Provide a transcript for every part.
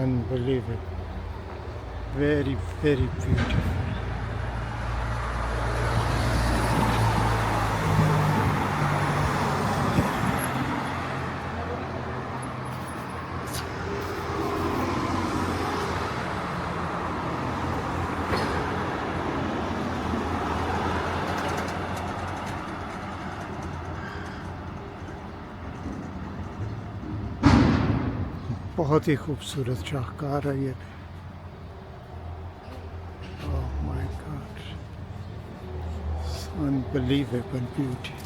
Unbelievable. Very, very beautiful. बहुत ही खूबसूरत शाहकार है ये। Oh my God, unbelievable beauty.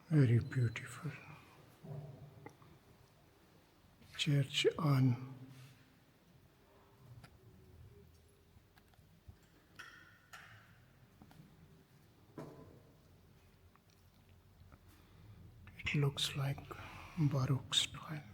Very beautiful church on it looks like Baroque style.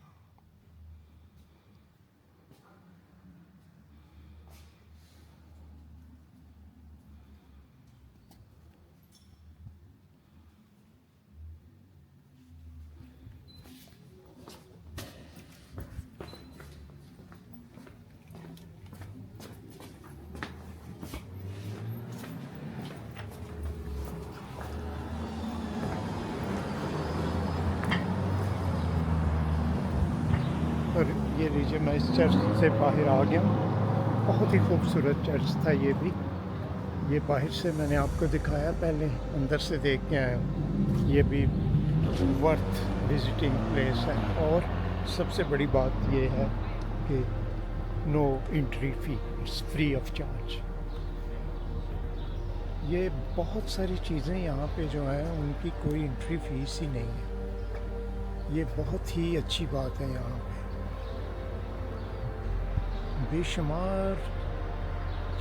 और ये लीजिए, मैं इस चर्च से बाहर आ गया हूँ। बहुत ही खूबसूरत चर्च था ये भी। ये बाहर से मैंने आपको दिखाया, पहले अंदर से देख के आया हूँ। ये भी वर्थ विजिटिंग प्लेस है। और सबसे बड़ी बात ये है कि no entry fee, it's free of charge. ये बहुत सारी चीज़ें यहाँ पे जो हैं उनकी कोई एंट्री फीस ही नहीं है। ये बहुत ही अच्छी बात है यहाँ पे। बेशुमार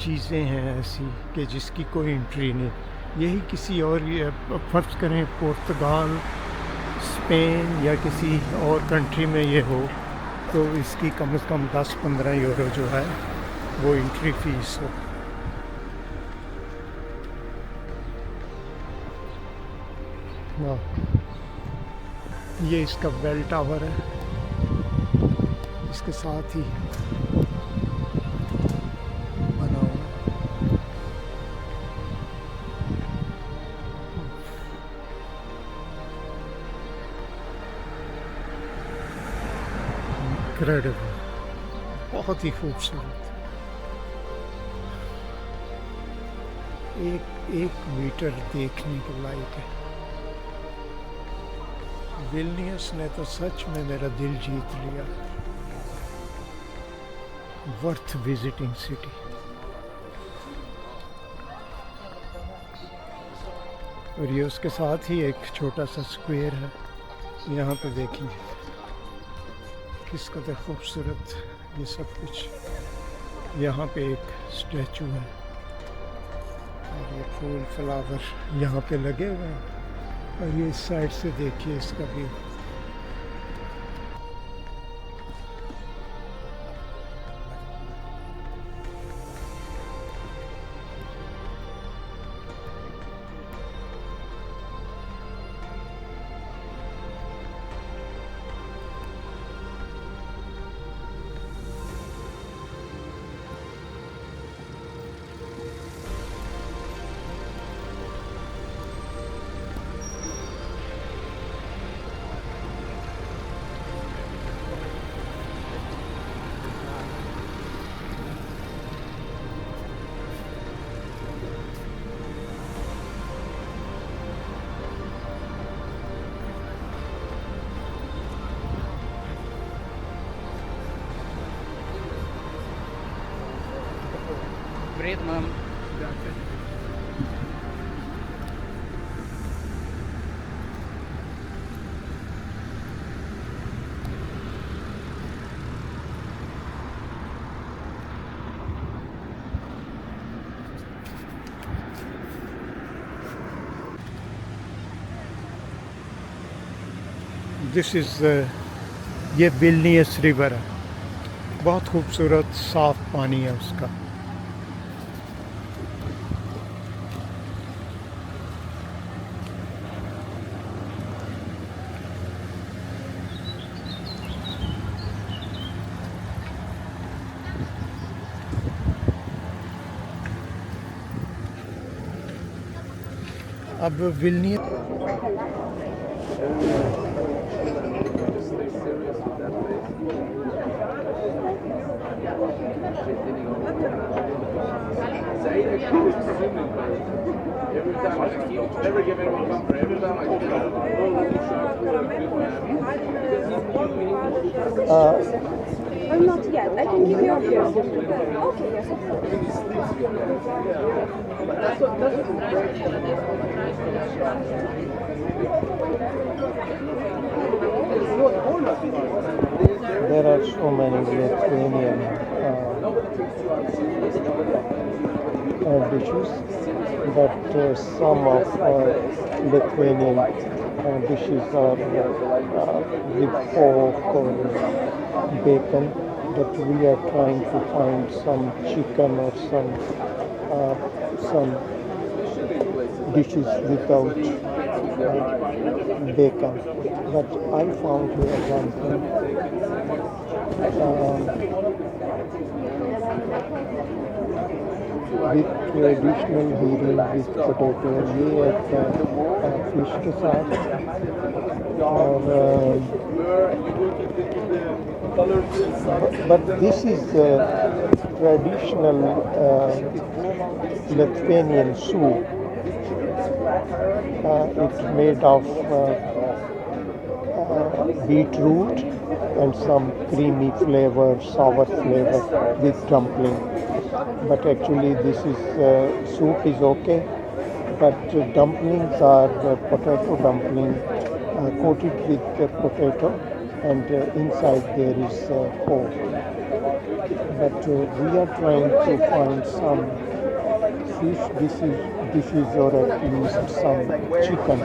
चीज़ें हैं ऐसी कि जिसकी कोई एंट्री नहीं। यही किसी और फ़र्ज़ करें पुर्तगाल, स्पेन या किसी और कंट्री में ये हो तो इसकी कम से कम 10-15 यूरो जो है वो एंट्री फ़ीस हो। ये इसका बेल टावर है, इसके साथ ही बना हुआ इनक्रेडिबल, बहुत ही खूबसूरत। एक मीटर देखने के लायक है। विल्नियस ने तो सच में मेरा दिल जीत लिया। Worth visiting city. और ये उसके साथ ही एक छोटा सा स्क्वायर है। यहाँ पे देखिए किस कदर खूबसूरत ये सब कुछ। यहाँ पे एक स्टैचू है और ये फूल फ्लावर यहाँ पे लगे हुए हैं। और ये इस साइड से देखिए इसका view. Breathe, mom. This is ये विल्नियस रिवर है। बहुत खूबसूरत साफ पानी है उसका। अब Vilnius Oh, not yet. I can give you a few. Okay, yes, of there are so many Lithuanian dishes, but some of Lithuanian dishes are with pork or bacon, but we are trying to find some chicken or some dishes without bacon. But I found here one thing. With traditional hearing with potato, ये एक fish के साथ और but this is traditional Lithuanian soup. It's made of beetroot and some creamy flavor, sour flavor with dumpling. But actually this is soup is okay, but dumplings are potato dumpling coated with potato, and inside there is pork. But we are trying to find some fish dishes or at least some chicken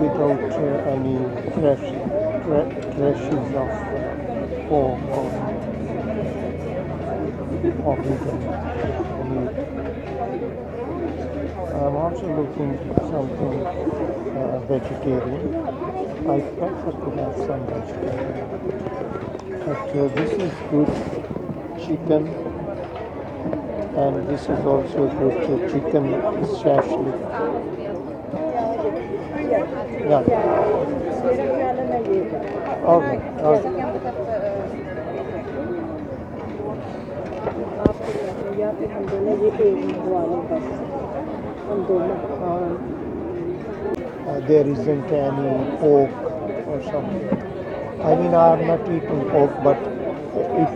without any trashes of pork or meat. I'm also looking for something vegetarian. I prefer to have some vegetarian. But this is good chicken, and this is also good chicken shashlik. Yeah. Okay. Okay. There isn't any pork or something. I mean, I have not eaten pork, but it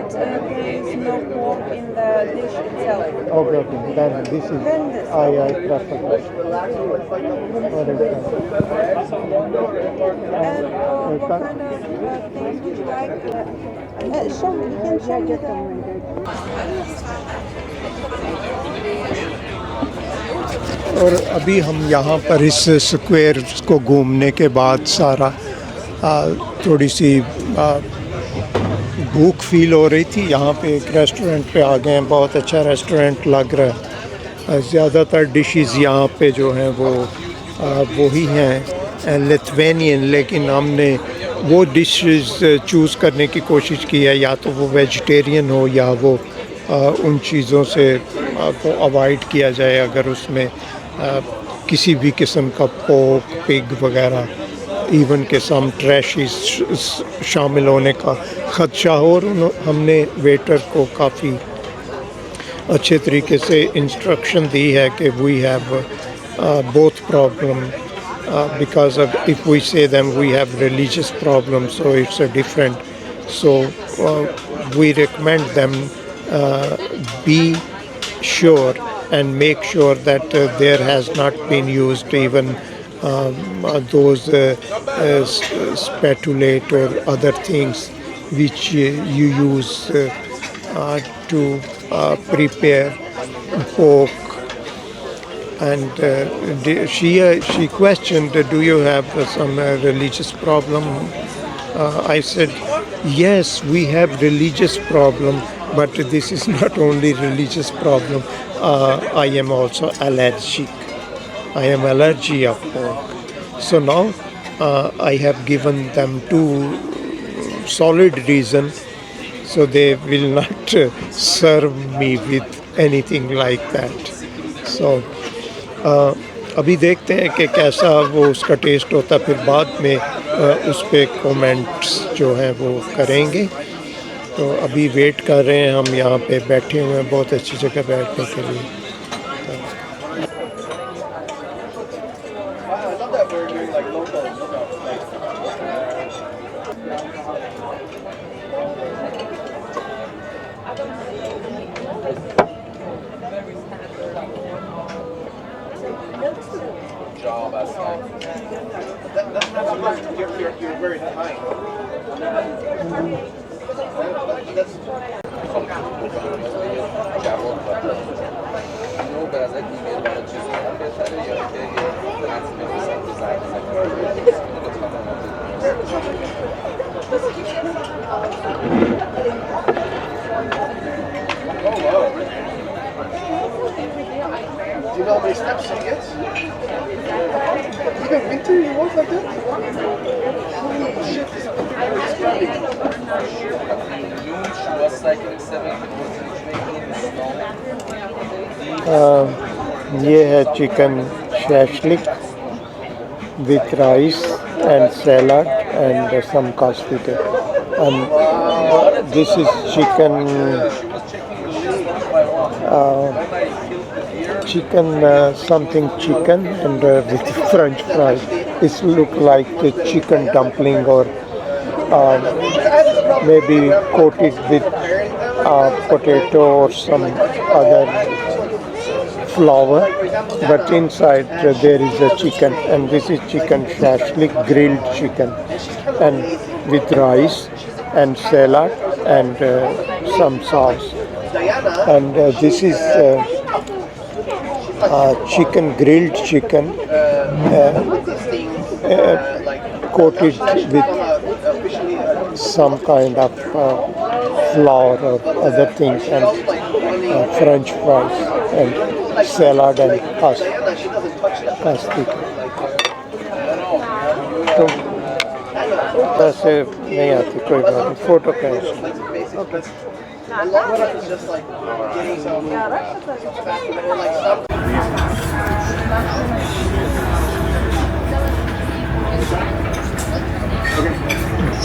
but there is no pork in the dish itself. Okay. Then this is Then this. I prefer this. And what kind of things would you like? Show me. You can show me the. और अभी हम यहाँ पर इस square को घूमने के बाद सारा थोड़ी सी भूख फील हो रही थी। यहाँ पे एक रेस्टोरेंट पे आ गए हैं, बहुत अच्छा रेस्टोरेंट लग रहा है। ज़्यादातर डिशेस यहाँ पे जो हैं वो वही हैं लिथुआनियन, लेकिन हमने वो डिशेस चूज़ करने की कोशिश की है, या तो वो वेजिटेरियन हो या वो उन चीज़ों से को अवॉइड किया जाए अगर उसमें किसी भी किस्म का पोर्क, पिग वगैरह, इवन के सम ट्रैशेस शामिल होने का ख़दशा हो। और हमने वेटर को काफ़ी अच्छे तरीके से इंस्ट्रक्शन दी है कि we have both problem because if we say them we have religious problems, so it's a different, so we recommend them be sure and make sure that there has not been used even those spatulate or other things which you use to prepare pork. And she questioned, do you have some religious problem? I said, yes, we have religious problem, but this is not only religious problem. I am also allergic. I am allergy of pork. So now I have given them two solid reasons, so they will not serve me with anything like that. So अभी देखते हैं कि कैसा वो उसका test होता, फिर बाद में उस पर कमेंट्स जो हैं वो करेंगे। तो अभी वेट कर रहे हैं, हम यहाँ पे बैठे हुए हैं, बहुत अच्छी जगह बैठने के लिए। Job as like you're very kind. Do you know how many steps she gets? Even winter you walk like that? Holy shit, this is very scary. Noon she was cycling 7 kilometers in snow. ये है chicken shashlik with rice and salad and some kastika. And this is chicken something chicken and with French fries. It look like a chicken dumpling or maybe coated with potato or some other flour, but inside there is a chicken, and this is chicken shashlik, grilled chicken, and with rice and salad and some sauce. And this is chicken, grilled chicken, coated with some kind of flour or other things, and French fries and salad and pasty. तो वैसे नहीं आती कोई बात नहीं, photo cancel.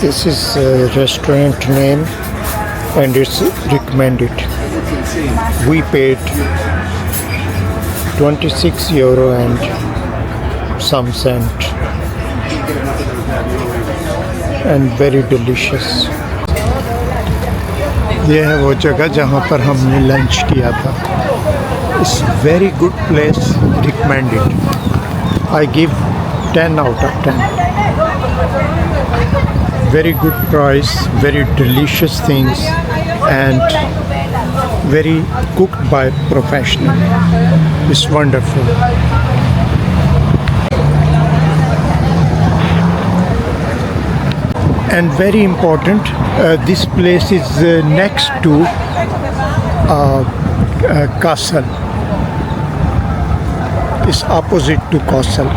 This is a restaurant name and it's recommended. We paid €26 and some cent, and very delicious. ये है वो जगह जहाँ पर हमने लंच किया था. It's very good place, recommend it. I give 10 out of 10. Very good price, very delicious things, and very cooked by professional. It's wonderful. And very important, this place is next to castle. It's opposite to castle.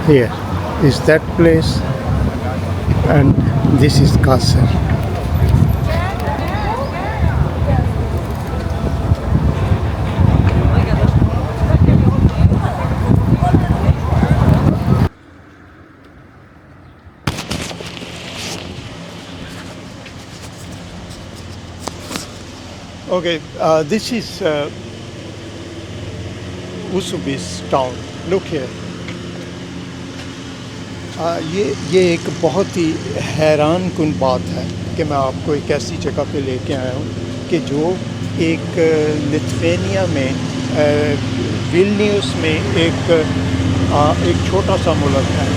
Here is that place, and this is castle. Okay, this is Usubis town. Look here. ये एक बहुत ही हैरान कुन बात है कि मैं आपको एक ऐसी जगह पे लेके आया हूँ कि जो एक लिथुआनिया में विल्नियस में एक छोटा सा मुल्क है.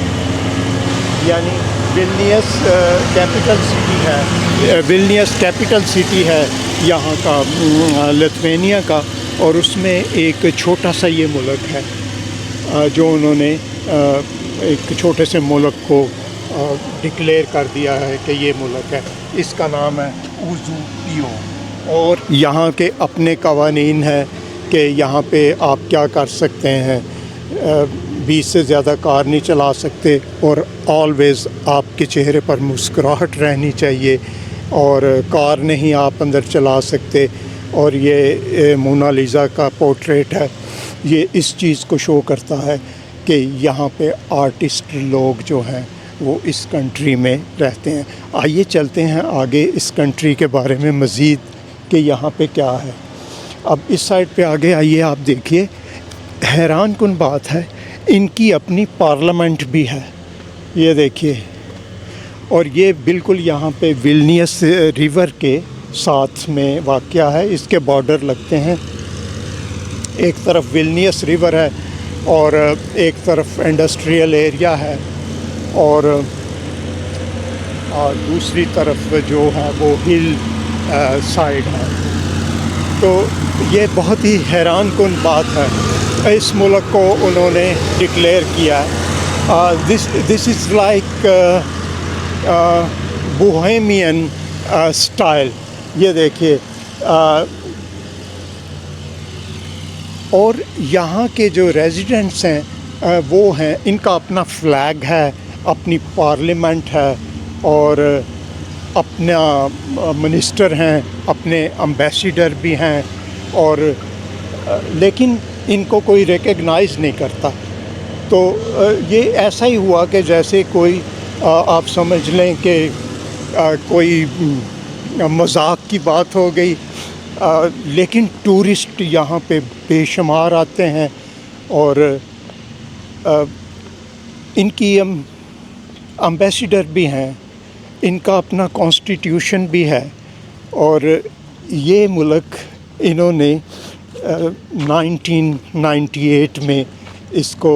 यानी विल्नियस कैपिटल सिटी है यहाँ का, लिथुआनिया का, और उसमें एक छोटा सा ये मुल्क है जो उन्होंने एक छोटे से मुल्क को डिक्लेयर कर दिया है कि ये मुल्क है. इसका नाम है उज़ुपियो, और यहाँ के अपने कवानीन है कि यहाँ पे आप क्या कर सकते हैं. 20 से ज़्यादा कार नहीं चला सकते, और ऑलवेज़ आपके चेहरे पर मुस्कुराहट रहनी चाहिए, और कार नहीं आप अंदर चला सकते. और ये मोनालिसा का पोर्ट्रेट है. ये इस चीज़ को शो करता है कि यहाँ पे आर्टिस्ट लोग जो हैं वो इस कंट्री में रहते हैं. आइए चलते हैं आगे इस कंट्री के बारे में मज़ीद कि यहाँ पे क्या है. अब इस साइड पे आगे आइए, आप देखिए, हैरान कुन बात है, इनकी अपनी पार्लियामेंट भी है. ये देखिए, और ये बिल्कुल यहाँ पे विल्नियस रिवर के साथ में वाक़या है. इसके बॉर्डर लगते हैं. एक तरफ विल्नियस रिवर है और एक तरफ इंडस्ट्रियल एरिया है, और दूसरी तरफ जो है वो हिल साइड है. तो ये बहुत ही हैरान कुन बात है. इस मुल्क को उन्होंने डिक्लेयर किया. This is like Bohemian style. ये देखिए, और यहाँ के जो रेजिडेंट्स हैं वो हैं, इनका अपना फ्लैग है, अपनी पार्लियामेंट है, और अपना मिनिस्टर हैं, अपने एम्बेसडर भी हैं, और लेकिन इनको कोई रिकग्नाइज़ नहीं करता. तो ये ऐसा ही हुआ कि जैसे कोई आप समझ लें कि कोई मजाक की बात हो गई. लेकिन टूरिस्ट यहाँ पे बेशुमार आते हैं, और इनकी एम्बेसडर भी हैं, इनका अपना कॉन्स्टिट्यूशन भी है, और ये मुल्क इन्होंने 1998 में इसको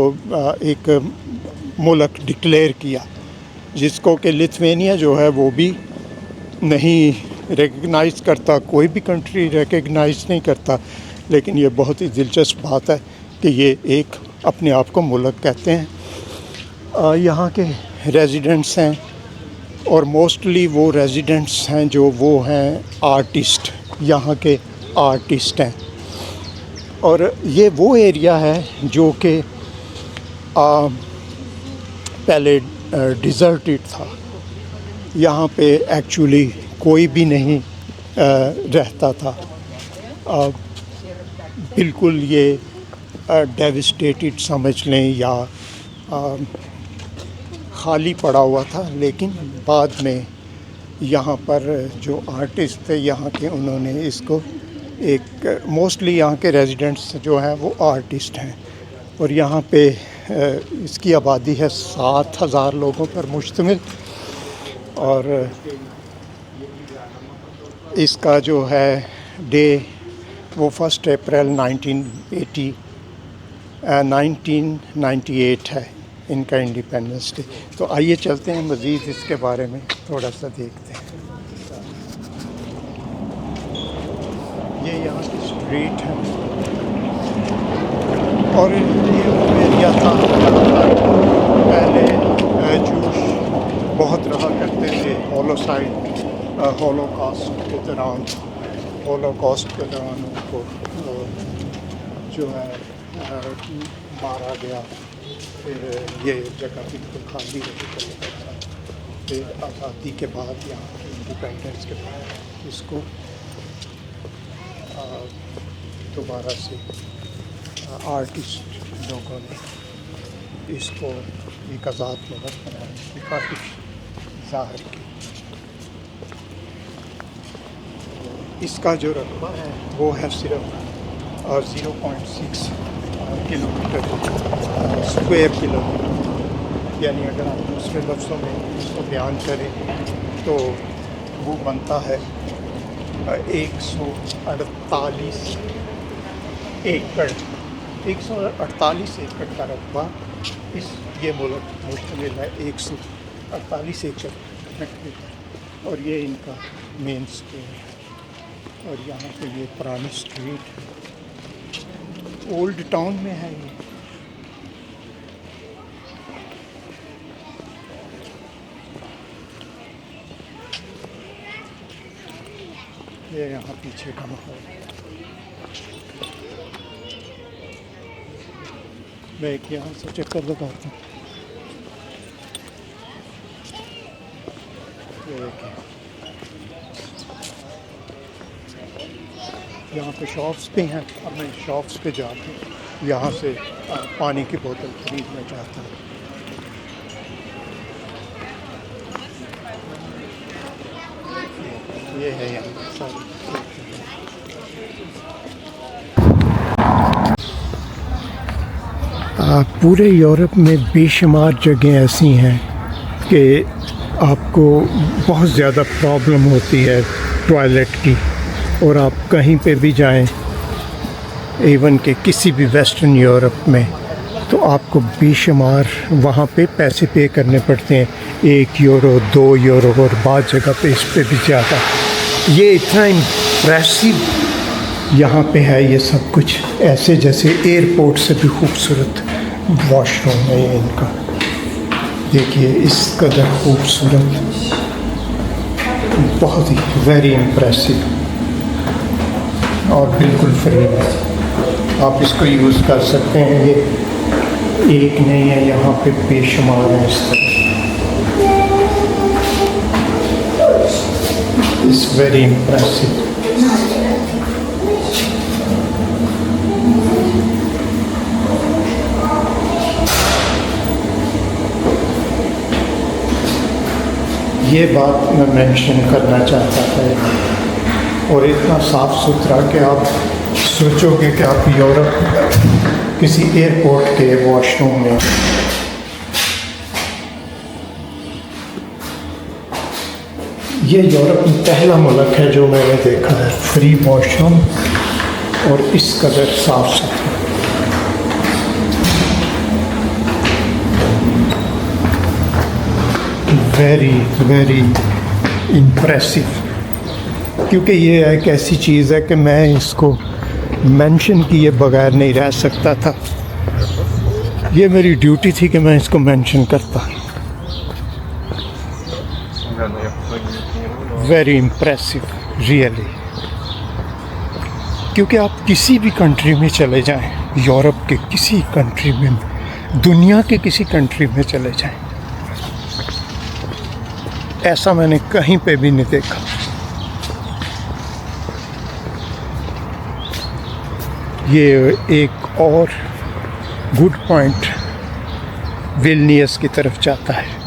एक मुल्क डिक्लेयर किया, जिसको कि लिथुआनिया जो है वो भी नहीं रिकग्नाइज़ करता. कोई भी कंट्री रिकग्नाइज़ नहीं करता. लेकिन ये बहुत ही दिलचस्प बात है कि ये एक अपने आप को मुल्क कहते हैं. यहाँ के रेजिडेंट्स हैं, और मोस्टली वो रेजिडेंट्स हैं जो वो हैं आर्टिस्ट, यहाँ के आर्टिस्ट हैं. और ये वो एरिया है जो कि पहले डिज़र्टेड था. यहाँ पे एक्चुअली कोई भी नहीं रहता था. बिल्कुल ये डेविस्टेटेड समझ लें, या खाली पड़ा हुआ था. लेकिन बाद में यहाँ पर जो आर्टिस्ट थे यहाँ के, उन्होंने इसको एक, मोस्टली यहाँ के रेजिडेंट्स जो हैं वो आर्टिस्ट हैं. और यहाँ पे इसकी आबादी है 7,000 लोगों पर मुश्तमिल. और इसका जो है डे वो 1 अप्रैल 1998 है इनका इंडिपेंडेंस डे। तो आइए चलते हैं मज़ीद इसके बारे में थोड़ा सा देखते हैं। ये यहाँ की स्ट्रीट है और ये एरिया था पहले जूश बहुत रहा करते थे। होलोकॉस्ट के दौरान उनको जो है मारा गया। फिर ये जगह बिल्कुल खाली रही। फिर आज़ादी के बाद यहाँ की इंडिपेंडेंस के बाद इसको दोबारा से आर्टिस्ट लोगों ने इसको एक आज़ाद मुल्क बनाने की ख्वाहिश ज़ाहिर की। इसका जो रकबा है वो है सिर्फ 0.6 किलोमीटर स्क्वायर किलोमीटर। यानी अगर आप दूसरे लफ्ज़ों में इसको बयान करें तो वो बनता है 148 एकड़। 148 एकड़ का रकबा ये मुल्क मुश्तमिल है। 148 एकड़ और ये इनका मेन स्क्वायर है। और यहाँ पे ये पुरानी स्ट्रीट ओल्ड टाउन में है ये यहाँ पीछे का माहौल। मैं एक यहाँ से चक्कर लगाता हूँ। यहाँ पे शॉप्स भी हैं और मैं शॉप्स पे जाके यहाँ से पानी की बोतल खरीदना चाहता हूँ। ये है यहाँ सारी। पूरे यूरोप में बेशुमार जगह ऐसी हैं कि आपको बहुत ज़्यादा प्रॉब्लम होती है टॉयलेट की। और आप कहीं पे भी जाएं, इवन के किसी भी वेस्टर्न यूरोप में, तो आपको बेशुमार वहाँ पे पैसे पे करने पड़ते हैं। 1 यूरो 2 यूरो और बाद जगह पे इस पे भी ज़्यादा। ये इतना इम्प्रेसिव यहाँ पे है ये सब कुछ, ऐसे जैसे एयरपोर्ट से भी खूबसूरत वॉशरूम है ये इनका। देखिए इस कदर खूबसूरत, बहुत ही वेरी इम्प्रेसिव और बिल्कुल फ्री है। आप इसको यूज़ कर सकते हैं। ये एक नहीं है, यहाँ पे बेशुमार है इस तरह। It's very impressive. ये बात मैं मेंशन करना चाहता था। और इतना साफ़ सुथरा कि आप सोचोगे कि आप यूरोप किसी एयरपोर्ट के वॉशरूम में। ये यूरोप में पहला मुल्क है जो मैंने देखा है फ्री वॉशरूम और इस कदर साफ़ सुथरा। Very very impressive. क्योंकि ये एक ऐसी चीज़ है कि मैं इसको मेंशन किए बगैर नहीं रह सकता था। ये मेरी ड्यूटी थी कि मैं इसको मेंशन करता। Very impressive really. क्योंकि आप किसी भी कंट्री में चले जाएं, यूरोप के किसी कंट्री में, दुनिया के किसी कंट्री में चले जाएं, ऐसा मैंने कहीं पे भी नहीं देखा। ये एक और गुड पॉइंट विल्नियस की तरफ जाता है।